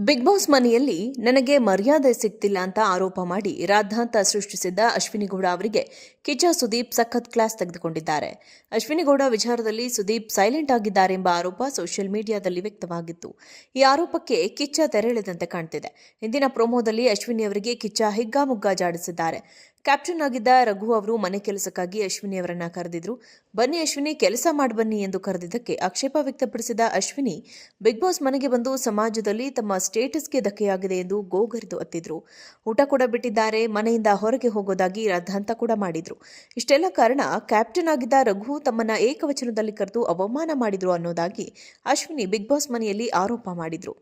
Big boss ಮನೆಯಲ್ಲಿ ನನಗೆ ಮರ್ಯಾದೆ ಸಿಗ್ತಿಲ್ಲ ಅಂತ ಆರೋಪ ಮಾಡಿ ರಾದ್ಧಾಂತ ಸೃಷ್ಟಿಸಿದ್ದ ಅಶ್ವಿನಿಗೌಡ ಅವರಿಗೆ ಕಿಚ್ಚ ಸುದೀಪ್ ಸಖತ್ ಕ್ಲಾಸ್ ತೆಗೆದುಕೊಂಡಿದ್ದಾರೆ. ಅಶ್ವಿನಿಗೌಡ ವಿಚಾರದಲ್ಲಿ ಸುದೀಪ್ ಸೈಲೆಂಟ್ ಆಗಿದ್ದಾರೆ ಎಂಬ ಆರೋಪ ಸೋಷಿಯಲ್ ಮೀಡಿಯಾದಲ್ಲಿ ವ್ಯಕ್ತವಾಗಿತ್ತು. ಈ ಆರೋಪಕ್ಕೆ ಕಿಚ್ಚ ತೆರೆಳಿದಂತೆ ಕಾಣ್ತಿದೆ. ಇಂದಿನ ಪ್ರೊಮೋದಲ್ಲಿ ಅಶ್ವಿನಿ ಅವರಿಗೆ ಕಿಚ್ಚ ಹಿಗ್ಗಾಮುಗ್ಗಾ ಜಾಡಿಸಿದ್ದಾರೆ. ಕ್ಯಾಪ್ಟನ್ ಆಗಿದ್ದ ರಘು ಅವರು ಮನೆ ಕೆಲಸಕ್ಕಾಗಿ ಅಶ್ವಿನಿ ಅವರನ್ನ ಕರೆದಿದ್ರು. ಬನ್ನಿ ಅಶ್ವಿನಿ, ಕೆಲಸ ಮಾಡಿ ಬನ್ನಿ ಎಂದು ಕರೆದಿದ್ದಕ್ಕೆ ಆಕ್ಷೇಪ ವ್ಯಕ್ತಪಡಿಸಿದ ಅಶ್ವಿನಿ ಬಿಗ್ ಬಾಸ್ ಮನೆಗೆ ಬಂದು ಸಮಾಜದಲ್ಲಿ ತಮ್ಮ ಸ್ಟೇಟಸ್ಗೆ ಧಕ್ಕೆಯಾಗಿದೆ ಎಂದು ಗೋಗರಿದು ಅತ್ತಿದ್ರು. ಊಟ ಕೂಡ ಬಿಟ್ಟಿದ್ದಾರೆ, ಮನೆಯಿಂದ ಹೊರಗೆ ಹೋಗೋದಾಗಿ ರಾದ್ಧಾಂತ ಕೂಡ ಮಾಡಿದ್ರು. ಇಷ್ಟೆಲ್ಲ ಕಾರಣ ಕ್ಯಾಪ್ಟನ್ ಆಗಿದ್ದ ರಘು ತಮ್ಮನ್ನ ಏಕವಚನದಲ್ಲಿ ಕರೆದು ಅವಮಾನ ಮಾಡಿದ್ರು ಅನ್ನೋದಾಗಿ ಅಶ್ವಿನಿ ಬಿಗ್ ಬಾಸ್ ಮನೆಯಲ್ಲಿ ಆರೋಪ ಮಾಡಿದ್ರು.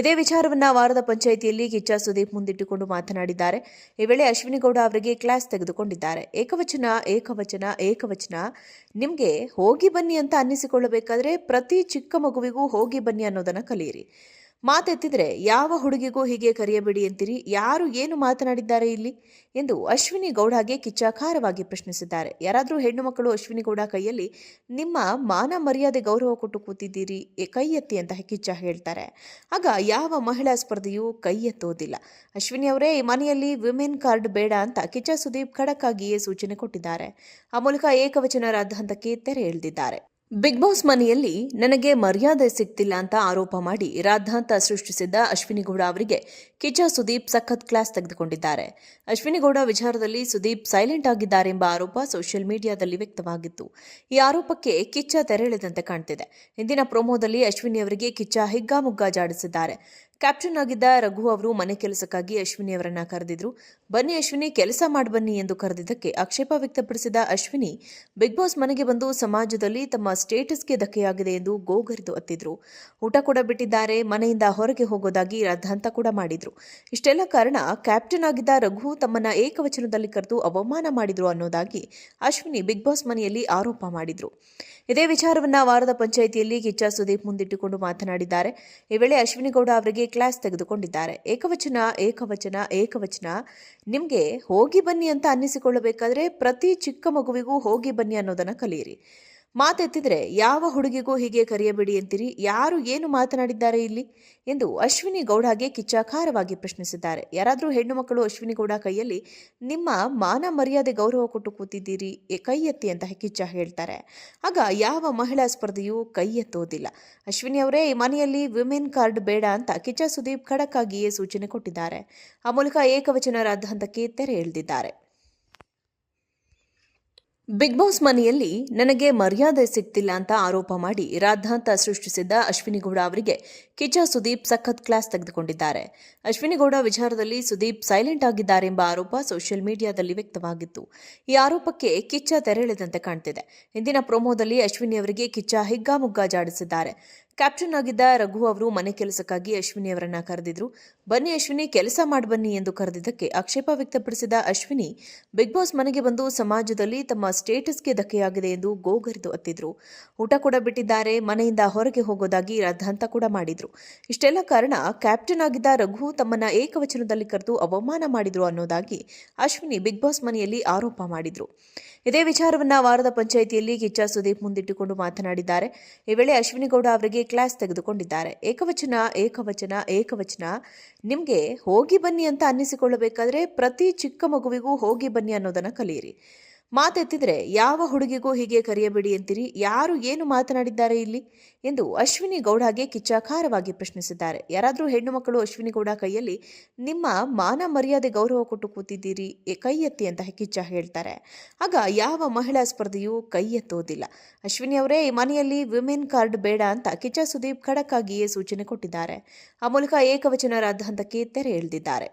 ಇದೇ ವಿಚಾರವನ್ನ ವಾರದ ಪಂಚಾಯಿತಿಯಲ್ಲಿ ಕಿಚ್ಚ ಸುದೀಪ್ ಮುಂದಿಟ್ಟುಕೊಂಡು ಮಾತನಾಡಿದ್ದಾರೆ. ಈ ವೇಳೆ ಅಶ್ವಿನಿಗೌಡ ಅವರಿಗೆ ಕ್ಲಾಸ್ ತೆಗೆದುಕೊಂಡಿದ್ದಾರೆ. ಏಕವಚನ ನಿಮ್ಗೆ ಹೋಗಿ ಬನ್ನಿ ಅಂತ ಅನ್ನಿಸಿಕೊಳ್ಳಬೇಕಾದ್ರೆ ಪ್ರತಿ ಚಿಕ್ಕ ಮಗುವಿಗೂ ಹೋಗಿ ಬನ್ನಿ ಅನ್ನೋದನ್ನ ಕಲಿಯಿರಿ. ಮಾತೆತ್ತಿದ್ರೆ ಯಾವ ಹುಡುಗಿಗೂ ಹೀಗೆ ಕರೆಯಬೇಡಿ ಅಂತೀರಿ, ಯಾರು ಏನು ಮಾತನಾಡಿದ್ದಾರೆ ಇಲ್ಲಿ ಎಂದು ಅಶ್ವಿನಿ ಗೌಡಗೆ ಕಿಚ್ಚ ಖಾರವಾಗಿ ಪ್ರಶ್ನಿಸಿದ್ದಾರೆ. ಯಾರಾದರೂ ಹೆಣ್ಣು ಮಕ್ಕಳು ಅಶ್ವಿನಿ ಗೌಡ ಕೈಯಲ್ಲಿ ನಿಮ್ಮ ಮಾನ ಮರ್ಯಾದೆ ಗೌರವ ಕೊಟ್ಟು ಕೂತಿದ್ದೀರಿ, ಕೈ ಎತ್ತಿ ಅಂತ ಕಿಚ್ಚ ಹೇಳ್ತಾರೆ. ಆಗ ಯಾವ ಮಹಿಳಾ ಸ್ಪರ್ಧೆಯೂ ಕೈ ಎತ್ತೋದಿಲ್ಲ. ಅಶ್ವಿನಿ ಅವರೇ, ಈ ಮನೆಯಲ್ಲಿ ವಿಮೆನ್ ಕಾರ್ಡ್ ಬೇಡ ಅಂತ ಕಿಚ್ಚ ಸುದೀಪ್ ಖಡಕ್ ಆಗಿಯೇ ಸೂಚನೆ ಕೊಟ್ಟಿದ್ದಾರೆ. ಆ ಮೂಲಕ ಏಕವಚನ ರಾದ್ಧಾಂತಕ್ಕೆ ತೆರೆ ಎಳೆದಿದ್ದಾರೆ. ಬಿಗ್ ಬಾಸ್ ಮನೆಯಲ್ಲಿ ನನಗೆ ಮರ್ಯಾದೆ ಸಿಗ್ತಿಲ್ಲ ಅಂತ ಆರೋಪ ಮಾಡಿ ರಾದ್ಧಾಂತ ಸೃಷ್ಟಿಸಿದ್ದ ಅಶ್ವಿನಿಗೌಡ ಅವರಿಗೆ ಕಿಚ್ಚ ಸುದೀಪ್ ಸಖತ್ ಕ್ಲಾಸ್ ತೆಗೆದುಕೊಂಡಿದ್ದಾರೆ. ಅಶ್ವಿನಿಗೌಡ ವಿಚಾರದಲ್ಲಿ ಸುದೀಪ್ ಸೈಲೆಂಟ್ ಆಗಿದ್ದಾರೆ ಎಂಬ ಆರೋಪ ಸೋಷಿಯಲ್ ಮೀಡಿಯಾದಲ್ಲಿ ವ್ಯಕ್ತವಾಗಿತ್ತು. ಈ ಆರೋಪಕ್ಕೆ ಕಿಚ್ಚ ತೆರೆಳಿದಂತೆ ಕಾಣ್ತಿದೆ. ಇಂದಿನ ಪ್ರೊಮೋದಲ್ಲಿ ಅಶ್ವಿನಿ ಅವರಿಗೆ ಕಿಚ್ಚ ಹಿಗ್ಗಾಮುಗ್ಗಾ ಜಾಡಿಸಿದ್ದಾರೆ. ಕ್ಯಾಪ್ಟನ್ ಆಗಿದ್ದ ರಘು ಅವರು ಮನೆ ಕೆಲಸಕ್ಕಾಗಿ ಅಶ್ವಿನಿ ಅವರನ್ನ ಕರೆದಿದ್ರು. ಬನ್ನಿ ಅಶ್ವಿನಿ, ಕೆಲಸ ಮಾಡಿ ಬನ್ನಿ ಎಂದು ಕರೆದಿದ್ದಕ್ಕೆ ಆಕ್ಷೇಪ ವ್ಯಕ್ತಪಡಿಸಿದ ಅಶ್ವಿನಿ ಬಿಗ್ ಬಾಸ್ ಮನೆಗೆ ಬಂದು ಸಮಾಜದಲ್ಲಿ ತಮ್ಮ ಸ್ಟೇಟಸ್ಗೆ ಧಕ್ಕೆಯಾಗಿದೆ ಎಂದು ಗೋಗರಿದು ಅತ್ತಿದ್ರು. ಊಟ ಕೂಡ ಬಿಟ್ಟಿದ್ದಾರೆ, ಮನೆಯಿಂದ ಹೊರಗೆ ಹೋಗೋದಾಗಿ ರಾದ್ಧಾಂತ ಕೂಡ ಮಾಡಿದ್ರು. ಇಷ್ಟೆಲ್ಲ ಕಾರಣ ಕ್ಯಾಪ್ಟನ್ ಆಗಿದ್ದ ರಘು ತಮ್ಮನ್ನ ಏಕವಚನದಲ್ಲಿ ಕರೆದು ಅವಮಾನ ಮಾಡಿದ್ರು ಅನ್ನೋದಾಗಿ ಅಶ್ವಿನಿ ಬಿಗ್ ಬಾಸ್ ಮನೆಯಲ್ಲಿ ಆರೋಪ ಮಾಡಿದ್ರು. ಇದೇ ವಿಚಾರವನ್ನ ವಾರದ ಪಂಚಾಯಿತಿಯಲ್ಲಿ ಕಿಚ್ಚ ಸುದೀಪ್ ಮುಂದಿಟ್ಟುಕೊಂಡು ಮಾತನಾಡಿದ್ದಾರೆ. ಈ ವೇಳೆ ಅಶ್ವಿನಿಗೌಡ ಅವರಿಗೆ ಕ್ಲಾಸ್ ತೆಗೆದುಕೊಂಡಿದ್ದಾರೆ. ಏಕವಚನ ನಿಮ್ಗೆ ಹೋಗಿ ಬನ್ನಿ ಅಂತ ಅನ್ನಿಸಿಕೊಳ್ಳಬೇಕಾದ್ರೆ ಪ್ರತಿ ಚಿಕ್ಕ ಮಗುವಿಗೂ ಹೋಗಿ ಬನ್ನಿ ಅನ್ನೋದನ್ನ ಕಲಿಯಿರಿ. ಮಾತೆತ್ತಿದ್ರೆ ಯಾವ ಹುಡುಗಿಗೂ ಹೀಗೆ ಕರೆಯಬೇಡಿ ಅಂತೀರಿ, ಯಾರು ಏನು ಮಾತನಾಡಿದ್ದಾರೆ ಇಲ್ಲಿ ಎಂದು ಅಶ್ವಿನಿ ಗೌಡಗೆ ಕಿಚ್ಚ ಖಾರವಾಗಿ ಪ್ರಶ್ನಿಸಿದ್ದಾರೆ. ಯಾರಾದರೂ ಹೆಣ್ಣು ಮಕ್ಕಳು ಅಶ್ವಿನಿ ಗೌಡ ಕೈಯಲ್ಲಿ ನಿಮ್ಮ ಮಾನ ಮರ್ಯಾದೆ ಗೌರವ ಕೊಟ್ಟು ಕೂತಿದ್ದೀರಿ, ಕೈ ಎತ್ತಿ ಅಂತ ಕಿಚ್ಚ ಹೇಳ್ತಾರೆ. ಆಗ ಯಾವ ಮಹಿಳಾ ಸ್ಪರ್ಧೆಯೂ ಕೈ ಎತ್ತೋದಿಲ್ಲ. ಅಶ್ವಿನಿ ಅವರೇ, ಈ ಮನೆಯಲ್ಲಿ ವಿಮೆನ್ ಕಾರ್ಡ್ ಬೇಡ ಅಂತ ಕಿಚ್ಚ ಸುದೀಪ್ ಖಡಕ್ ಆಗಿಯೇ ಸೂಚನೆ ಕೊಟ್ಟಿದ್ದಾರೆ. ಆ ಮೂಲಕ ಏಕವಚನ ರಾದ್ಧಾಂತಕ್ಕೆ ತೆರೆ ಎಳೆದಿದ್ದಾರೆ. ಬಿಗ್ ಬಾಸ್ ಮನೆಯಲ್ಲಿ ನನಗೆ ಮರ್ಯಾದೆ ಸಿಗ್ತಿಲ್ಲ ಅಂತ ಆರೋಪ ಮಾಡಿ ರಾದ್ಧಾಂತ ಸೃಷ್ಟಿಸಿದ್ದ ಅಶ್ವಿನಿಗೌಡ ಅವರಿಗೆ ಕಿಚ್ಚ ಸುದೀಪ್ ಸಖತ್ ಕ್ಲಾಸ್ ತೆಗೆದುಕೊಂಡಿದ್ದಾರೆ. ಅಶ್ವಿನಿಗೌಡ ವಿಚಾರದಲ್ಲಿ ಸುದೀಪ್ ಸೈಲೆಂಟ್ ಆಗಿದ್ದಾರೆ ಎಂಬ ಆರೋಪ ಸೋಷಿಯಲ್ ಮೀಡಿಯಾದಲ್ಲಿ ವ್ಯಕ್ತವಾಗಿತ್ತು. ಈ ಆರೋಪಕ್ಕೆ ಕಿಚ್ಚ ತೆರೆಳಿದಂತೆ ಕಾಣ್ತಿದೆ. ಇಂದಿನ ಪ್ರೊಮೋದಲ್ಲಿ ಅಶ್ವಿನಿ ಅವರಿಗೆ ಕಿಚ್ಚ ಹಿಗ್ಗಾಮುಗ್ಗಾ ಜಾಡಿಸಿದ್ದಾರೆ. ಕ್ಯಾಪ್ಟನ್ ಆಗಿದ್ದ ರಘು ಅವರು ಮನೆ ಕೆಲಸಕ್ಕಾಗಿ ಅಶ್ವಿನಿ ಅವರನ್ನ ಕರೆದಿದ್ರು. ಬನ್ನಿ ಅಶ್ವಿನಿ, ಕೆಲಸ ಮಾಡಿ ಬನ್ನಿ ಎಂದು ಕರೆದಿದ್ದಕ್ಕೆ ಆಕ್ಷೇಪ ವ್ಯಕ್ತಪಡಿಸಿದ ಅಶ್ವಿನಿ ಬಿಗ್ ಬಾಸ್ ಮನೆಗೆ ಬಂದು ಸಮಾಜದಲ್ಲಿ ತಮ್ಮ ಸ್ಟೇಟಸ್ಗೆ ಧಕ್ಕೆಯಾಗಿದೆ ಎಂದು ಗೋಗರಿದು ಅತ್ತಿದ್ರು. ಊಟ ಕೂಡ ಬಿಟ್ಟಿದ್ದಾರೆ, ಮನೆಯಿಂದ ಹೊರಗೆ ಹೋಗೋದಾಗಿ ರಾದ್ಧಾಂತ ಕೂಡ ಮಾಡಿದ್ರು. ಇಷ್ಟೆಲ್ಲ ಕಾರಣ ಕ್ಯಾಪ್ಟನ್ ಆಗಿದ್ದ ರಘು ತಮ್ಮನ್ನ ಏಕವಚನದಲ್ಲಿ ಕರೆದು ಅವಮಾನ ಮಾಡಿದ್ರು ಅನ್ನೋದಾಗಿ ಅಶ್ವಿನಿ ಬಿಗ್ ಬಾಸ್ ಮನೆಯಲ್ಲಿ ಆರೋಪ ಮಾಡಿದ್ರು. ಇದೇ ವಿಚಾರವನ್ನ ವಾರದ ಪಂಚಾಯಿತಿಯಲ್ಲಿ ಕಿಚ್ಚ ಸುದೀಪ್ ಮುಂದಿಟ್ಟುಕೊಂಡು ಮಾತನಾಡಿದ್ದಾರೆ. ಈ ವೇಳೆ ಅಶ್ವಿನಿಗೌಡ ಅವರಿಗೆ ಕ್ಲಾಸ್ ತೆಗೆದುಕೊಂಡಿದ್ದಾರೆ. ಏಕವಚನ ನಿಮ್ಗೆ ಹೋಗಿ ಬನ್ನಿ ಅಂತ ಅನ್ನಿಸಿಕೊಳ್ಳಬೇಕಾದ್ರೆ ಪ್ರತಿ ಚಿಕ್ಕ ಮಗುವಿಗೂ ಹೋಗಿ ಬನ್ನಿ ಅನ್ನೋದನ್ನ ಕಲಿಯಿರಿ. ಮಾತೆತ್ತಿದ್ರೆ ಯಾವ ಹುಡುಗಿಗೂ ಹೀಗೆ ಕರೆಯಬೇಡಿ ಅಂತೀರಿ, ಯಾರು ಏನು ಮಾತನಾಡಿದ್ದಾರೆ ಇಲ್ಲಿ ಎಂದು ಅಶ್ವಿನಿ ಗೌಡಗೆ ಕಿಚ್ಚ ಖಾರವಾಗಿ ಪ್ರಶ್ನಿಸಿದ್ದಾರೆ. ಯಾರಾದರೂ ಹೆಣ್ಣು ಮಕ್ಕಳು ಅಶ್ವಿನಿ ಗೌಡ ಕೈಯಲ್ಲಿ ನಿಮ್ಮ ಮಾನ ಮರ್ಯಾದೆ ಗೌರವ ಕೊಟ್ಟು ಕೂತಿದ್ದೀರಿ, ಕೈ ಎತ್ತಿ ಅಂತ ಕಿಚ್ಚ ಹೇಳ್ತಾರೆ. ಆಗ ಯಾವ ಮಹಿಳಾ ಸ್ಪರ್ಧೆಯೂ ಕೈ ಎತ್ತೋದಿಲ್ಲ. ಅಶ್ವಿನಿ ಅವರೇ, ಈ ಮನೆಯಲ್ಲಿ ವಿಮೆನ್ ಕಾರ್ಡ್ ಬೇಡ ಅಂತ ಕಿಚ್ಚ ಸುದೀಪ್ ಖಡಕ್ ಆಗಿಯೇ ಸೂಚನೆ ಕೊಟ್ಟಿದ್ದಾರೆ. ಆ ಮೂಲಕ ಏಕವಚನ ರಾದ್ಧಾಂತಕ್ಕೆ ತೆರೆ ಎಳೆದಿದ್ದಾರೆ.